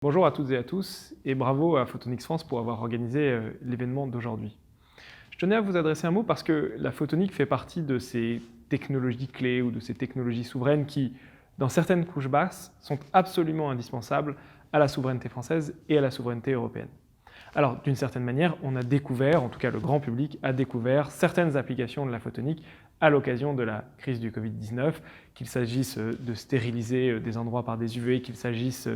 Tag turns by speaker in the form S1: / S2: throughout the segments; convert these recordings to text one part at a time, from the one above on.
S1: Bonjour à toutes et à tous et bravo à Photonics France pour avoir organisé l'événement d'aujourd'hui. Je tenais à vous adresser un mot parce que la photonique fait partie de ces technologies clés ou de ces technologies souveraines qui, dans certaines couches basses, sont absolument indispensables à la souveraineté française et à la souveraineté européenne. Alors, d'une certaine manière, on a découvert, en tout cas le grand public a découvert certaines applications de la photonique à l'occasion de la crise du Covid-19, qu'il s'agisse de stériliser des endroits par des UV, qu'il s'agisse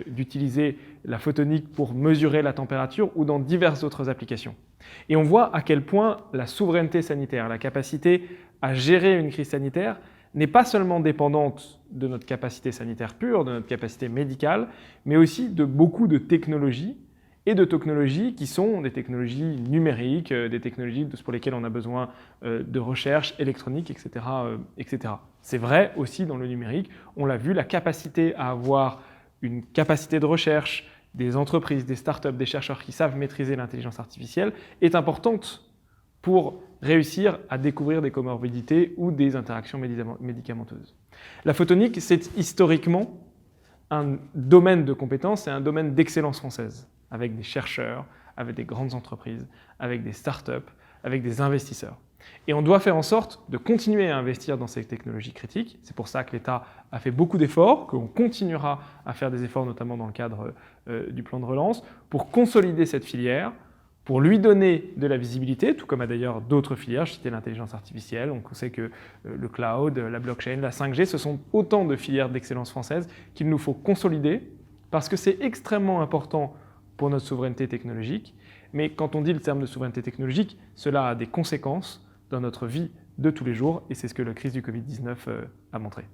S1: d'utiliser la photonique pour mesurer la température ou dans diverses autres applications. Et on voit à quel point la souveraineté sanitaire, la capacité à gérer une crise sanitaire, n'est pas seulement dépendante de notre capacité sanitaire pure, de notre capacité médicale, mais aussi de beaucoup de technologies et de technologies qui sont des technologies numériques, des technologies pour lesquelles on a besoin de recherche électronique, etc. etc. C'est vrai aussi dans le numérique. On l'a vu, la capacité à avoir une capacité de recherche, des entreprises, des startups, des chercheurs qui savent maîtriser l'intelligence artificielle est importante pour réussir à découvrir des comorbidités ou des interactions médicamenteuses. La photonique, c'est historiquement un domaine de compétences et un domaine d'excellence française, avec des chercheurs, avec des grandes entreprises, avec des startups, avec des investisseurs. Et on doit faire en sorte de continuer à investir dans ces technologies critiques. C'est pour ça que l'État a fait beaucoup d'efforts, qu'on continuera à faire des efforts, notamment dans le cadre du plan de relance, pour consolider cette filière, pour lui donner de la visibilité, tout comme à d'ailleurs d'autres filières. Je citais l'intelligence artificielle, on sait que le cloud, la blockchain, la 5G, ce sont autant de filières d'excellence française qu'il nous faut consolider, parce que c'est extrêmement important pour notre souveraineté technologique. Mais quand on dit le terme de souveraineté technologique, cela a des conséquences dans notre vie de tous les jours, et c'est ce que la crise du Covid-19 a montré.